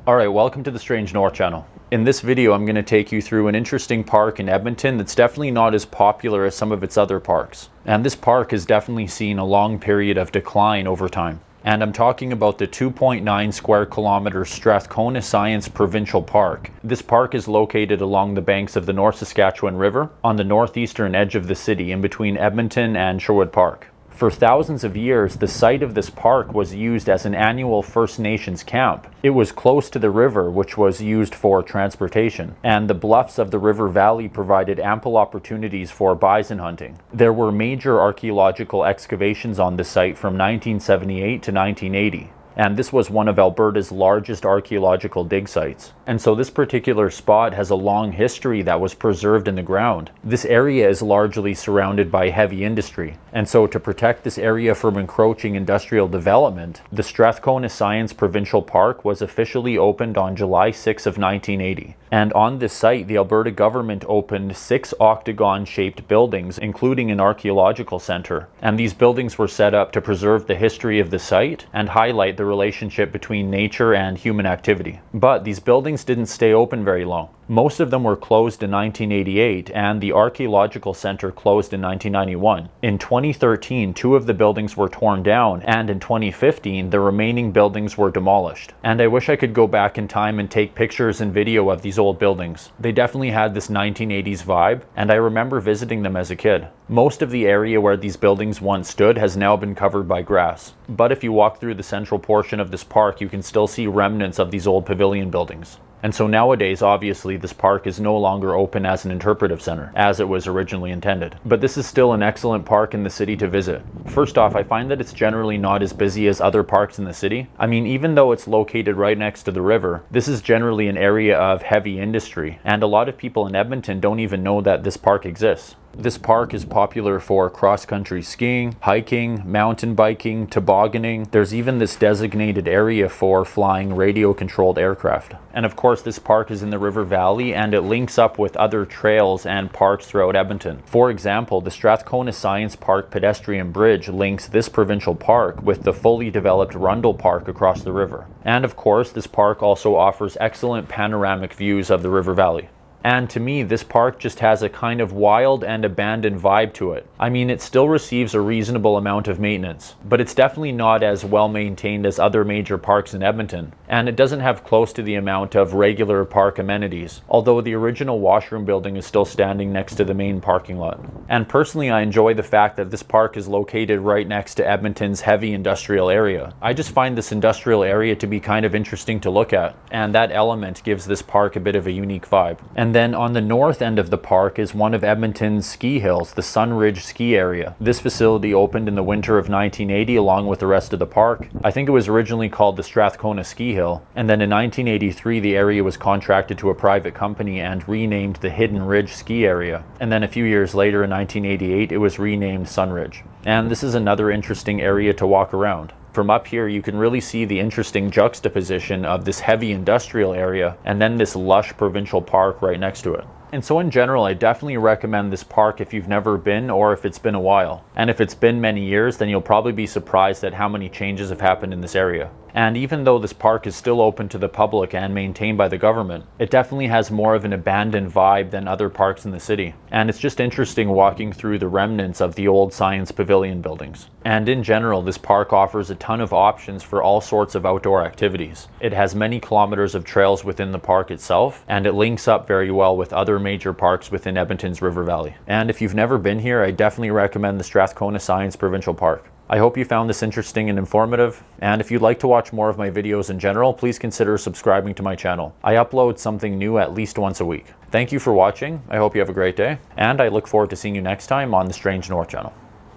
Alright, welcome to the Strange North channel. In this video, I'm going to take you through an interesting park in Edmonton that's definitely not as popular as some of its other parks. And this park has definitely seen a long period of decline over time. And I'm talking about the 2.9 square kilometer Strathcona Science Provincial Park. This park is located along the banks of the North Saskatchewan River on the northeastern edge of the city in between Edmonton and Sherwood Park. For thousands of years, the site of this park was used as an annual First Nations camp. It was close to the river, which was used for transportation, and the bluffs of the river valley provided ample opportunities for bison hunting. There were major archaeological excavations on the site from 1978 to 1980. And this was one of Alberta's largest archaeological dig sites. And so this particular spot has a long history that was preserved in the ground. This area is largely surrounded by heavy industry. And so to protect this area from encroaching industrial development, the Strathcona Science Provincial Park was officially opened on July 6 of 1980. And on this site, the Alberta government opened 6 octagon-shaped buildings, including an archaeological center. And these buildings were set up to preserve the history of the site and highlight the relationship between nature and human activity. But these buildings didn't stay open very long. Most of them were closed in 1988, and the archaeological center closed in 1991. In 2013, 2 of the buildings were torn down, and in 2015, the remaining buildings were demolished. And I wish I could go back in time and take pictures and video of these old buildings. They definitely had this 1980s vibe, and I remember visiting them as a kid. Most of the area where these buildings once stood has now been covered by grass. But if you walk through the central portion of this park, you can still see remnants of these old pavilion buildings. And so nowadays, obviously, this park is no longer open as an interpretive center, as it was originally intended. But this is still an excellent park in the city to visit. First off, I find that it's generally not as busy as other parks in the city. I mean, even though it's located right next to the river, this is generally an area of heavy industry, and a lot of people in Edmonton don't even know that this park exists. This park is popular for cross-country skiing, hiking, mountain biking, tobogganing. There's even this designated area for flying radio-controlled aircraft. And of course, this park is in the river valley, and it links up with other trails and parks throughout Edmonton. For example, the Strathcona Science Park pedestrian bridge links this provincial park with the fully developed Rundle Park across the river. And of course, this park also offers excellent panoramic views of the river valley. And to me, this park just has a kind of wild and abandoned vibe to it. I mean, it still receives a reasonable amount of maintenance, but it's definitely not as well maintained as other major parks in Edmonton. And it doesn't have close to the amount of regular park amenities, although the original washroom building is still standing next to the main parking lot. And personally, I enjoy the fact that this park is located right next to Edmonton's heavy industrial area. I just find this industrial area to be kind of interesting to look at, and that element gives this park a bit of a unique vibe. And then on the north end of the park is one of Edmonton's ski hills, the Sunridge ski area. This facility opened in the winter of 1980 along with the rest of the park. I think it was originally called the Strathcona Ski Hill, and then in 1983 the area was contracted to a private company and renamed the Hidden Ridge Ski Area. And then a few years later in 1988 it was renamed Sunridge. And this is another interesting area to walk around. From up here, you can really see the interesting juxtaposition of this heavy industrial area and then this lush provincial park right next to it. And so in general, I definitely recommend this park if you've never been or if it's been a while. And if it's been many years, then you'll probably be surprised at how many changes have happened in this area. And even though this park is still open to the public and maintained by the government, it definitely has more of an abandoned vibe than other parks in the city. And it's just interesting walking through the remnants of the old science pavilion buildings. And in general, this park offers a ton of options for all sorts of outdoor activities. It has many kilometers of trails within the park itself, and it links up very well with other major parks within Edmonton's River Valley. And if you've never been here, I definitely recommend the Strathcona Science Provincial Park. I hope you found this interesting and informative, and if you'd like to watch more of my videos in general, please consider subscribing to my channel. I upload something new at least once a week. Thank you for watching, I hope you have a great day, and I look forward to seeing you next time on the Strange North channel.